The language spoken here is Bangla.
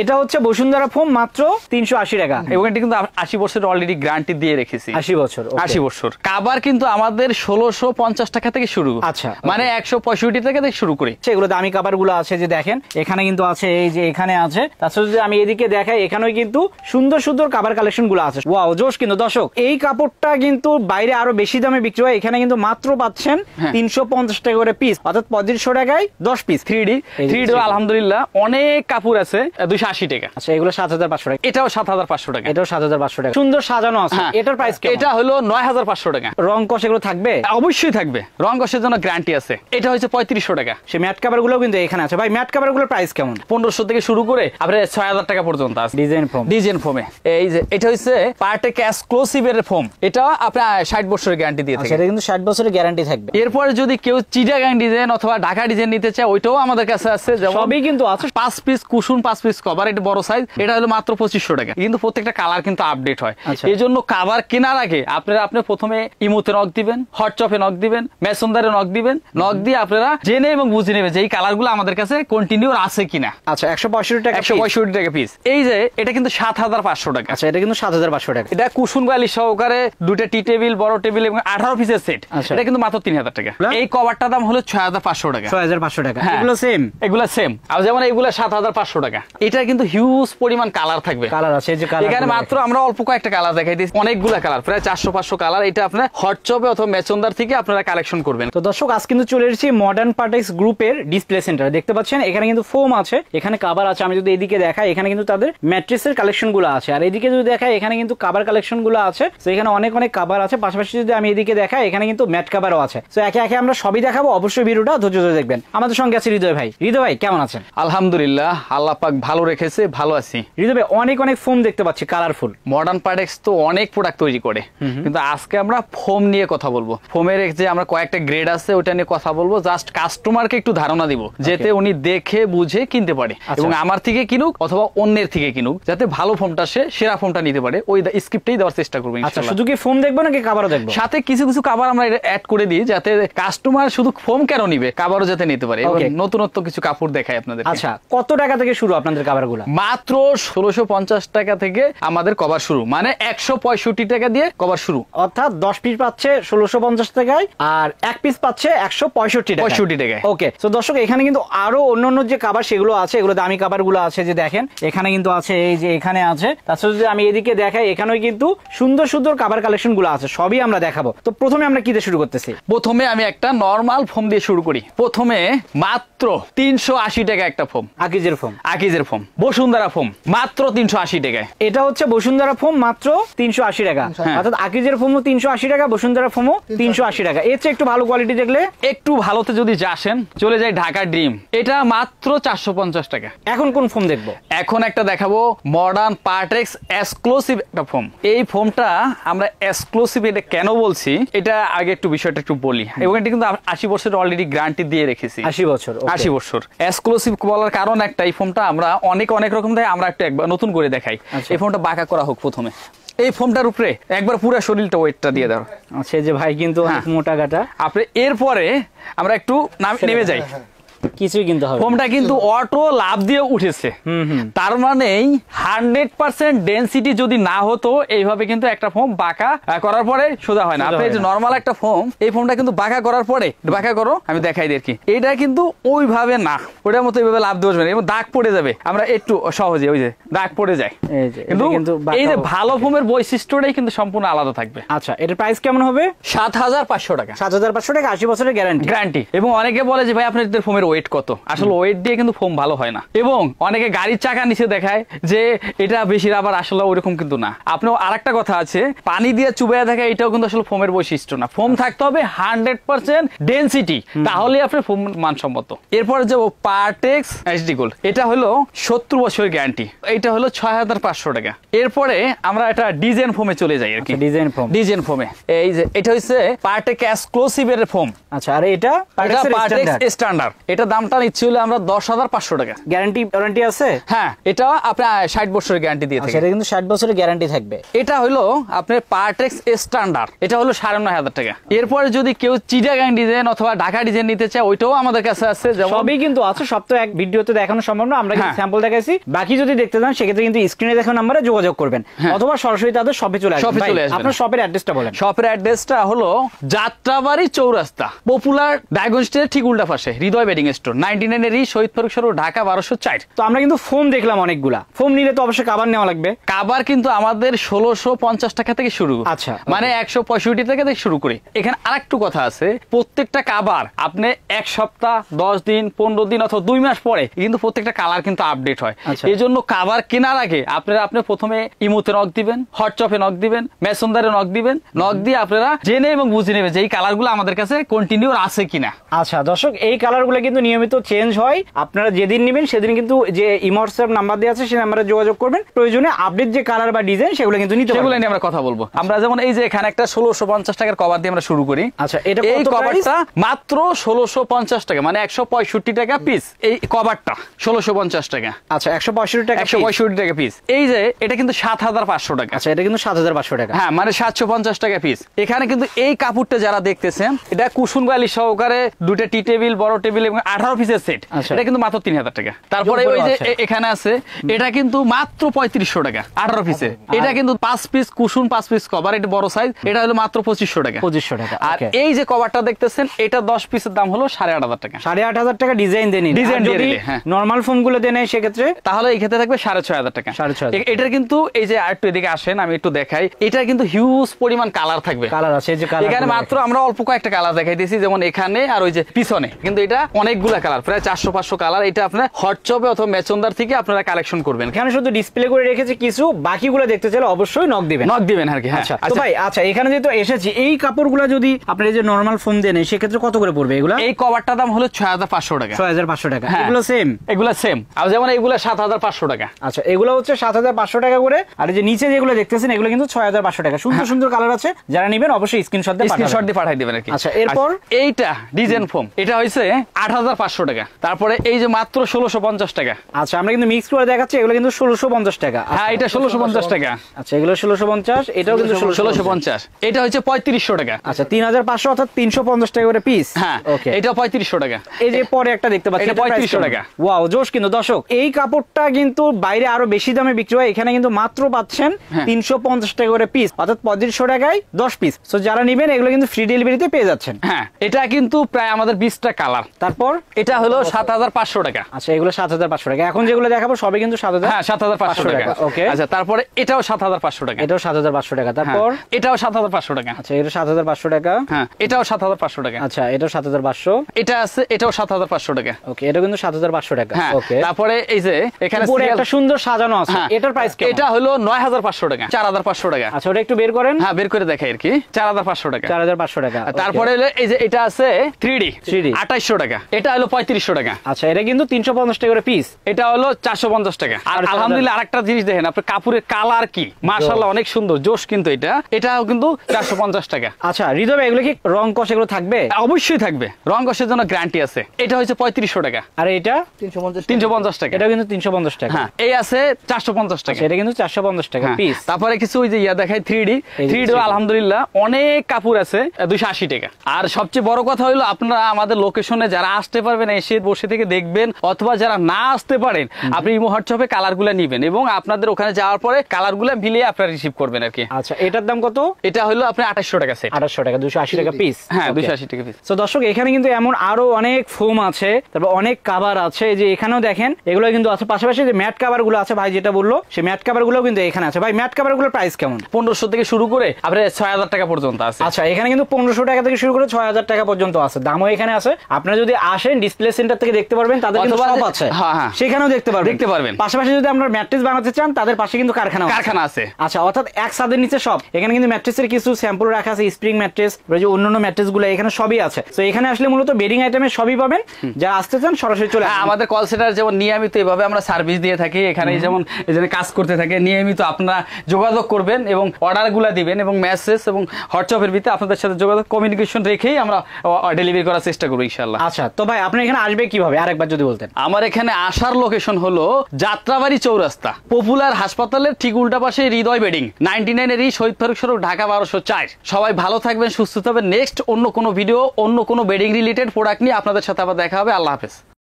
এটা হচ্ছে বসুন্ধরা ফোম মাত্র 380 টাকা এবং এটা কিন্তু 80 বছরের অলরেডি গ্যারান্টি দিয়ে রেখেছি। 80 বছর 80 বছর। কভার কিন্তু আমাদের 1650 টাকা থেকে শুরু। আচ্ছা, মানে 165 টাকা থেকে শুরু করি। এগুলো দামি কভার গুলো আছে যে দেখেন এখানে কিন্তু আছে, এই যে এখানে আছে। তাছাড়া যদি আমি এদিকে দেখাই এখানেও কিন্তু সুন্দর সুন্দর কভার কালেকশন গুলো আছে। ওয়াও জোশ। কিন্তু দর্শক এই কাপড়টা কিন্তু বাইরে আরো বেশি দামে বিক্রি হয়, এখানে কিন্তু মাত্র পাচ্ছেন 350 টাকা করে পিস, অর্থাৎ 2500 টাকায় 10 পিস। 3D আলহামদুলিল্লাহ অনেক কাপড় আছে 280 টাকা। আচ্ছা, এগুলো 7500 টাকা। এটাও 7500 টাকা। এটাও 7500 টাকা। সুন্দর সাজানো আছে। এটার প্রাইস কেমন? এটা হলো 9500 টাকা। রং কষ এগুলো থাকবে? অবশ্যই থাকবে, রং কষের জন্য গ্যারান্টি আছে। এটা হচ্ছে 3500 টাকা। সেই ম্যাট কভার গুলো কিন্তু এখানে আছে। ভাই ম্যাট কভার গুলোর প্রাইস কেমন? 1500 থেকে শুরু করে আপনার 6000 টাকা পর্যন্ত আছে। ডিজাইন ফোমে এই যে এটা হচ্ছে পার্টেক এক্সক্লুসিভ এর ফোম। এটা আপনার 60 বছরের গ্যারান্টি দিয়ে থাকে। এটা কিন্তু 60 বছরের গ্যারান্টি থাকবে। এরপরে যদি কেউ চিটাগাং ডিজাইন অথবা ঢাকা ডিজাইন নিতে চায় ওইটাও আমাদের কাছে আছে। সবই কিন্তু আছে। 5 পিস কুশন, 5 পিস কভার, এটা বড় সাইজ। এটা হলো মাত্র 2500 টাকা। কিন্তু প্রত্যেকটা কালার কিন্তু আপডেট হয়। এই জন্য কভার কেনার আগে আপনি প্রথমে ইমোতে নক দিবেন, হোয়াটসঅ্যাপে নক দিবেন, মেসেঞ্জারে নক দিবেন। নক দিয়ে আপনারা জেনে এবং বুঝে নেবেন যে এই কালারগুলো আমাদের কাছে কন্টিনিউ আছে কিনা। আচ্ছা, 165 টাকা। 165 টাকা পিস। এই যে এটা কিন্তু 7500 টাকা। আচ্ছা, এটা কিন্তু 7500 টাকা। এটা কুশন বালি সহকারে দুটো টি টেবিল, বড় টেবিল এবং 18 পিসের সেট। এটা কিন্তু মাত্র 3000 টাকা। এই কভারটার দাম হলো 6500 টাকা। 6500 টাকা। এগুলো সেম। আর যেমন এগুলো 7500 টাকা। এটা কিন্তু হিউজ পরিমাণ কালার থাকবে। কালার আছে, এই যে কালার। এখানে মাত্র আমরা অল্প কয়েকটা কালার দেখাই দিই, অনেকগুলা কালার, প্রায় 400-500 কালার। এটা আপনার হোয়াটসঅ্যাপে অথবা মেসেঞ্জার থেকে আপনারা কালেকশন করবেন। তো দর্শক আজ কিন্তু চলে এসেছি মডার্ন পার্টেক্স গ্রুপের ডিসপ্লে সেন্টার। দেখতে পাচ্ছেন এখানে কিন্তু ফোম আছে, এখানে কভার আছে। আমি যদি এদিকে দেখাই এখানে কিন্তু তাদের ম্যাট্রেসের কালেকশন গুলো আছে, আর এদিকে যদি দেখাই এখানে কিন্তু কভার কালেকশন গুলো আছে। তো এখানে অনেক কভার আছে। পাশাপাশি যদি আমি এদিকে দেখাই এখানে কিন্তু ম্যাট কভারও আছে। তো একে একে আমরা সবই দেখাবো, অবশ্যই ভিডিওটা ধৈর্য ধরে দেখবেন। আমাদের সঙ্গে আছে হৃদয় ভাই। হৃদয় ভাই কেমন আছেন? আলহামদুলিল্লাহ, আল্লাহ পাক ভালো রেখেছে, ভালো আছি। হৃদয় ভাই অনেক ফোম দেখতে পাচ্ছি কালারফুল। মডার্ন পার্টেক্স তো অনেক প্রোডাক্ট তৈরি করে, কিন্তু আজকে আমরা ফোম নিয়ে কথা বলবো। ফোমের যে আমরা কয়েকটা গ্রেড আছে ওটা নিয়ে কথা বলবো, জাস্ট কাস্টমারকে একটু ধারণা দিব যাতে উনি দেখে বুঝে কিনতে পারে এবং আমার থেকে কিনুক অথবা অন্যের থেকে কিনুক, যাতে ভালো ফোমটা সে সেরা ফোমটা নিতে পারে। ওই স্ক্রিপ্টটাই দেওয়ার চেষ্টা করবো। আচ্ছা, শুধু কি ফোম দেখবো নাকি কভারও দেখবো? সাথে কিছু কভার আমরা অ্যাড করে দিই যাতে কাস্টমার শুধু ফোম কেন নিবে, কভারও যাতে নিতে পারে। নতুনত্ব কিছু কাপড় দেখাই আপনাদের। আচ্ছা, কত টাকা থেকে শুরু আপনাদের কভারগুলো? মাত্র 1650 টাকা থেকে আমাদের কভার শুরু, মানে 165 টাকা দিয়ে কভার শুরু। অর্থাৎ 10 পিস পাচ্ছে 1650 টাকায়, আর এক পিস পাচ্ছে 165 টাকায়। ওকে, তো দর্শক এখানে কিন্তু আরো অন্যান্য যে কভার সেগুলো আছে, এগুলো দামি কভার গুলো আছে যে দেখেন এখানে কিন্তু আছে, এই যে এখানে আছে। তাছাড়া যদি আমি এদিকে দেখাই এখানেও কিন্তু সুন্দর সুন্দর কভার কালেকশন গুলো আছে, সবই আমরা দেখাবো। তো প্রথমে আমরা কি দিয়ে শুরু করতেছি? প্রথমে আমি একটা নরমাল ফোম দিয়ে শুরু করি। প্রথমে মাত্র 380 টাকা একটা ফোম, আকিজের ফোম, বসুন্ধরা ফোম মাত্র 380 টাকায়। এটা হচ্ছে বসুন্ধরা ফোম মাত্র 380 টাকা। অর্থাৎ আকিজের ফোমও 380 টাকা, বসুন্ধরা ফোমও 380 টাকা। এর চেয়ে একটু ভালো কোয়ালিটি দেখলে, একটু ভালোতে যদি আসেন চলে যায় ঢাকা ড্রিম, এটা মাত্র 450 টাকা। এখন কোন ফোম দেখবো? এখন একটা দেখাবো মডার্ন পার্টেক্স এক্সক্লুসিভ একটা ফোম। এই ফোমটা আমরা এক্সক্লুসিভ এটা কেন বলছি, এটা আগে একটু বিষয়টা একটু বলি। এবং এটা কিন্তু 80 বছরের অলরেডি গ্যারান্টি দিয়ে রেখেছি। 80 বছর। এক্সক্লুসিভ বলার কারণ একটা, এই ফোমটা আমরা অনেক রকম দেয়, আমরা একবার নতুন করে দেখাই। এই ফোমটা বাঁকা করা হোক প্রথমে। এই ফোমটার উপরে একবার পুরো শরীরটা ওয়েটটা দিয়ে দাও। আচ্ছা, যে ভাই কিন্তু মোটা কাটা। আপনি এরপরে আমরা একটু নেমে যাই, কিছুই কিনতে হবে। ফোমটা কিন্তু অটো লাভ দিয়ে উঠেছে। তার মানে 100% ডেনসিটি যদি না হতো এইভাবে কিন্তু একটা ফোম বাঁকা করার পরে সোজা হয় না। আপনি যে নরমাল একটা ফোম, এই ফোমটা কিন্তু বাঁকা করার পরে, বাঁকা করো আমি দেখাই দিই আর কি, এটা কিন্তু ওইভাবে না, ওটার মতো এইভাবে লাভ দিয়ে বসবে এবং দাগ পড়ে যাবে। আমরা একটু সহজে ওই যে দাগ পড়ে যায়, কিন্তু এই যে ভালো ফোমের বৈশিষ্ট্যটাই কিন্তু সম্পূর্ণ আলাদা থাকবে। আচ্ছা, এটার প্রাইস কেমন হবে? 7500 টাকা। 7500 টাকা, 80 বছরের গ্যারান্টি। এবং অনেকে বলে যে ভাই আপনাদের ফোমের ওয়েট কত? আসলে ওয়েট দিয়ে কিন্তু ফোম ভালো হয় না। এবং অনেকে গাড়ির চাকা নিচে দেখায় যে এটা বেশি রাবার, আসলে ওইরকম কিন্তু না। আপনার আরেকটা কথা আছে, পানি দিয়ে চুবাইয়া দেখা, এটাও কিন্তু আসলে ফোমের বৈশিষ্ট্য না। ফোম থাকতে হবে 100% ডেনসিটি, তাহলে আপনার ফোম মানসম্মত। এরপরে যে পার্টেক্স এইচডি গোল্ড, এটা হলো 70 বছরের গ্যারান্টি, এটা হলো 6500 টাকা। এরপরে আমরা এটা ডিজাইন ফোমে চলে যাই আর কি। ডিজাইন ফোমে এই যে এটা হচ্ছে পার্টেক্স এক্সক্লুসিভ এর ফোম। আচ্ছা, আর এটা পার্টেক্স স্ট্যান্ডার্ড, এটা এটা দামটা নিচ্ছি হলো আমরা 10,500 টাকা। গ্যারান্টি আছে? হ্যাঁ, এটা আপনার 60 বছরের গ্যারান্টি দিয়ে থাকে। এটা কিন্তু 60 বছরের গ্যারান্টি থাকবে। এটা হলো আপনার পার্টেক্স স্ট্যান্ডার্ড, এটা হলো 9,500 টাকা। এরপরে যদি কেউ চিটাগাং ডিজাইন অথবা ঢাকা ডিজাইন নিতে চায় ওইটাও আমাদের কাছে আছে। সবই কিন্তু আছে, সব তো এক ভিডিওতে দেখানো সম্ভব না, আমরা কিন্তু স্যাম্পল দেখাইছি। বাকি যদি দেখতে চান সেক্ষেত্রে কিন্তু স্ক্রিনে দেখানো নম্বরে যোগাযোগ করবেন অথবা সরাসরি তাদের শপে চলে আসবেন। আপনার শপের অ্যাড্রেসটা বলেন। শপের অ্যাড্রেসটা হলো যাত্রাবাড়ি চৌরাস্তা, পপুলার ডায়াগনস্টিকের ঠিক উল্টা পাশে, হৃদয় বেডিং স্টোর, 99 এর শহীদ ফারুক সরোবর, ঢাকা 1204। তো আমরা কিন্তু ফোম দেখলাম অনেকগুলা, ফোম নিলে তো অবশ্যই কাভার নেওয়া লাগবে। কাভার কিন্তু আমাদের 1650 টাকা থেকে শুরু। আচ্ছা, মানে 165 টাকা থেকে শুরু করি। এখানে আরেকটু কথা আছে, প্রত্যেকটা কাভার আপনি 1 সপ্তাহ, 10 দিন, 15 দিন অথবা 2 মাস পরে কিন্তু প্রত্যেকটা কালার কিন্তু আপডেট হয়। এই জন্য কাভার কেনার আগে আপনি প্রথমে ইমোতে নক দিবেন, হোয়াটসঅ্যাপে নক দিবেন, মেসেঞ্জারে নক দিবেন। নক দিয়ে আপনারা জেনে এবং বুঝে নেবেন যে এই কালারগুলো আমাদের কাছে কন্টিনিউ আছে কিনা। আচ্ছা দর্শক, এই কালারগুলো কিন্তু নিয়মিত চেঞ্জ হয়। আপনারা যেদিন নেবেন সেদিন কিন্তু যে হোয়াটসঅ্যাপ নাম্বার দেওয়া আছে সেই নাম্বারে যোগাযোগ করবেন। প্রয়োজনে আপডেট যে কালার বা ডিজাইন সেগুলো কিন্তু নিতে পারবেন। সেগুলো নিয়ে আমরা কথা বলবো। আমরা যেমন এই যে এখানে একটা 1650 টাকার কভার দিয়ে আমরা শুরু করি। আচ্ছা, এটা এই কভারটা মাত্র 1650 টাকা, মানে 165 টাকা পিস। এই কভারটা 1650 টাকা। আচ্ছা, 165 টাকা, 165 টাকা পিস। এই যে এটা কিন্তু 7,500 টাকা। আচ্ছা, এটা কিন্তু 7,500 টাকা। হ্যাঁ, মানে 750 টাকা পিস। এখানে কিন্তু এই কাপড়টা যারা দেখতেছেন, এটা কুসুম গালি সহকারে দুটো টি টেবিল, বড় টেবিল এবং 18 পিসের সেট। এটা কিন্তু মাত্র 3,000 টাকা। তারপরে ওই যে এখানে আছে, এটা কিন্তু মাত্র 3500 টাকা 18 পিসে। এটা কিন্তু 5 পিস কুসুম, 5 পিস কভার, এটা বড় সাইজ, এটা হলো মাত্র 2500 টাকা। 2500 টাকা। আর এই যে কভারটা দেখতেছেন, এটা 10 পিসের দাম হলো 8,500 টাকা। 8,500 টাকা ডিজাইন দেন। ডিজাইন যদি নরমাল ফোম গুলো দেন সেক্ষেত্রে তাহলে এই ক্ষেত্রে থাকবে 6,500 টাকা। 6,500। এটার কিন্তু এই যে আরেকটু এদিকে আসেন, আমি একটু দেখাই। এটা কিন্তু হিউজ পরিমাণ কালার থাকবে। কালার আছে, এই যে কালার, এখানে মাত্র আমরা অল্প কয়েকটা কালার দেখাই দিয়েছি, যেমন এখানে আর ওই যে পিছনে। কিন্তু এটা অনেকগুলা কালার, প্রায় 400-500 কালার। এটা আপনার হোয়াটসঅ্যাপে অথবা মেসেঞ্জার থেকে আপনারা কালেকশন করবেন। এখানে শুধু ডিসপ্লে করে রেখেছে কিছু, বাকিগুলো দেখতে চাইলে অবশ্যই নক দিবেন আর কি। আচ্ছা তো ভাই, আচ্ছা এখানে যেহেতু এসেছি, এই কাপড়গুলো যদি আপনার এই যে নরমাল ফোম দেন সেক্ষেত্রে কত করে পড়বে এগুলো? এই কভারটার দাম হলো 6,500 টাকা। 6,500 টাকা। এগুলো সেম? এগুলো সেম। আর যেমন এগুলো 7,500 টাকা। আচ্ছা, এগুলো হচ্ছে 7,500 টাকা করে। আর এই যে নিচে যেগুলো দেখতেছেন এগুলো কিন্তু 6,500 টাকা। সুন্দর সুন্দর কালার আছে, যারা নেবেন অবশ্যই স্ক্রিনশট দিয়ে পাঠাই দিবেন আর কি। আচ্ছা, এরপর এইটা ডিজাইন ফোম, এটা হইছে 8,500 টাকা। তারপরে এই যে মাত্র 1650 টাকা। আচ্ছা, আমরা কিন্তু মিক্স করে দেখাচ্ছি, এগুলো কিন্তু 1650 টাকা। হ্যাঁ, এটা 1650 টাকা। আচ্ছা, এগুলো 1650, এটাও কিন্তু 1650। এটা হচ্ছে 3500 টাকা। আচ্ছা, 3,500 অর্থাৎ 350 টাকা করে পিস। হ্যাঁ, ওকে। এটা 3500 টাকা। এই যে পরে একটা দেখতে পাচ্ছি, এটা 3500 টাকা। ওয়াও, জোশ। কিন্তু দর্শক, এই কাপড়টা কিন্তু বাইরে আরো বেশি দামে বিক্রি হয়, এখানে কিন্তু মাত্র পাচ্ছেন 350 টাকা করে পিস, অর্থাৎ 3500 টাকায় 10 পিস। সো যারা নেবেন এগুলো কিন্তু ফ্রি ডেলিভারিতে পেয়ে যাচ্ছেন। হ্যাঁ, এটা কিন্তু প্রায় আমাদের 20টা কালার। তারপর এটা হলো 7,500 টাকা। আচ্ছা, এগুলো 7,500 টাকা। এখন যেগুলো দেখাবো সবই কিন্তু 7,500 টাকা। ওকে। আচ্ছা, তারপরে এটাও 7,500 টাকা। এটাও 7,500 টাকা। তারপর এটাও 7,500 টাকা। আচ্ছা, এটা 7,500 টাকা। হ্যাঁ, এটাও 7,500 টাকা। আচ্ছা, এটাও 7,500। এটা আছে, এটাও 7,500 টাকা। ওকে, এটা কিন্তু 7,500 টাকা। ওকে। তারপরে এই যে এখানে পুরো একটা সুন্দর সাজানো আছে, এটার প্রাইস কেমন? এটা হলো 9,500 টাকা, 4,500 টাকা। আচ্ছা, ওটা একটু বের করেন। হ্যাঁ, বের করে দেখাই আর কি। 4,500 টাকা, 4,500 টাকা। তারপরে এই যে এটা আছে 3D 2,800 টাকা। এটা হলো 3,500 টাকা। আচ্ছা, এটা কিন্তু 350 টাকা করে পিস। এটা হলো 450 টাকা। আর আলহামদুলিল্লাহ আরেকটা জিনিস দেখেন, আপনার কাপড়ের কালার কি মাশাআল্লাহ অনেক সুন্দর, জোশ। কিন্তু এটাও কিন্তু 450 টাকা। আচ্ছা, হৃদয় ভাই, এগুলো কি রং কষ এগুলো থাকবে? অবশ্যই থাকবে, রং কষের জন্য গ্যারান্টি আছে। এটা হচ্ছে 3,500 টাকা। আর এটা 350 টাকা। এটা কিন্তু 350 টাকা। হ্যাঁ, এই আছে 450 টাকা। এটা কিন্তু 450 টাকা পিস। তারপরে কিছু ওই যে দেখাই 3D আলহামদুলিল্লাহ অনেক কাপড় আছে 280 টাকা। আর সবচেয়ে বড় কথা হলো, আপনারা আমাদের লোকেশনে যারা আসতে পারবেন এসে বসে থেকে দেখবেন, অথবা যারা না আসতে পারেন আপনি ইমো হোয়াটসঅ্যাপে কালারগুলো নেবেন এবং আপনাদের ওখানে যাওয়ার পরে কালারগুলো মিলিয়ে আপনারা রিসিভ করবেন আর কি। আচ্ছা, এটার দাম কত? এটা হলো আপনার 2,800 টাকা সেট। 2,800 টাকা, 280 টাকা পিস। হ্যাঁ, 280 টাকা পিস। তো দর্শক, এখানে কিন্তু এমন আরো অনেক ফোম আছে, তারপর অনেক কভার আছে। যে এখানেও দেখেন এগুলো কিন্তু আছে। পাশাপাশি যে ম্যাট কভার গুলো আছে, ভাই যেটা বললো সেই ম্যাট কভার গুলো কিন্তু এখানে আছে। ভাই, ম্যাট কভার গুলোর প্রাইস কেমন? 1500 থেকে শুরু করে আপনার 6,000 টাকা পর্যন্ত আছে। আচ্ছা, এখানে কিন্তু 1500 টাকা থেকে শুরু করে 6,000 টাকা পর্যন্ত আছে, দামও এখানে আছে। আপনারা যদি আসেন ডিসপ্লে সেন্টার থেকে দেখতে পারবেন, তাদের কিন্তু সব আছে, সেখানেও দেখতে পারবেন। পাশাপাশি যদি আমরা ম্যাট্রেস বানাতে চান, তাদের পাশে কিন্তু কারখানা আছে। আচ্ছা, অর্থাৎ এক ছাদের নিচে সব। এখানে কিন্তু ম্যাট্রেসের কিছু স্যাম্পল রাখা আছে, স্প্রিং ম্যাট্রেস, যে অন্যান্য ম্যাট্রেস গুলো এখানে সবই আছে। তো এখানে আসলে মূলত বেডিং আইটেমের সবই পাবেন। যারা আসতে চান সরাসরি চলে আসবেন। আমাদের কল সেন্টার যেমন নিয়মিত এভাবে আমরা সার্ভিস দিয়ে থাকি, এখানে যেমন এখানে কাজ করতে থাকে, নিয়মিত আপনারা যোগাযোগ করবেন এবং অর্ডারগুলো দিবেন এবং মেসেজ এবং হোয়াটসঅ্যাপের ভিতরে আপনাদের সাথে যোগাযোগ কমিউনিকেশন রেখেই আমরা ডেলিভারি করার চেষ্টা করব ইনশাআল্লাহ। আচ্ছা, তো ভাই ভাই আপনার এখানে আসবে কিভাবে আরেকবার যদি বলতেন। আমার এখানে আসার লোকেশন হলো যাত্রাবাড়ি চৌরাস্তা, পপুলার হাসপাতালের ঠিক উল্টা পাশে হৃদয় বেডিং, 99 এর শহীদ ফারুক সড়ক, ঢাকা 1204। সবাই ভালো থাকবেন, সুস্থ থাকবেন। নেক্সট অন্য কোনো ভিডিও, অন্য কোনো বেডিং রিলেটেড প্রোডাক্ট নিয়ে আপনাদের সাথে আবার দেখা হবে। আল্লাহ হাফেজ।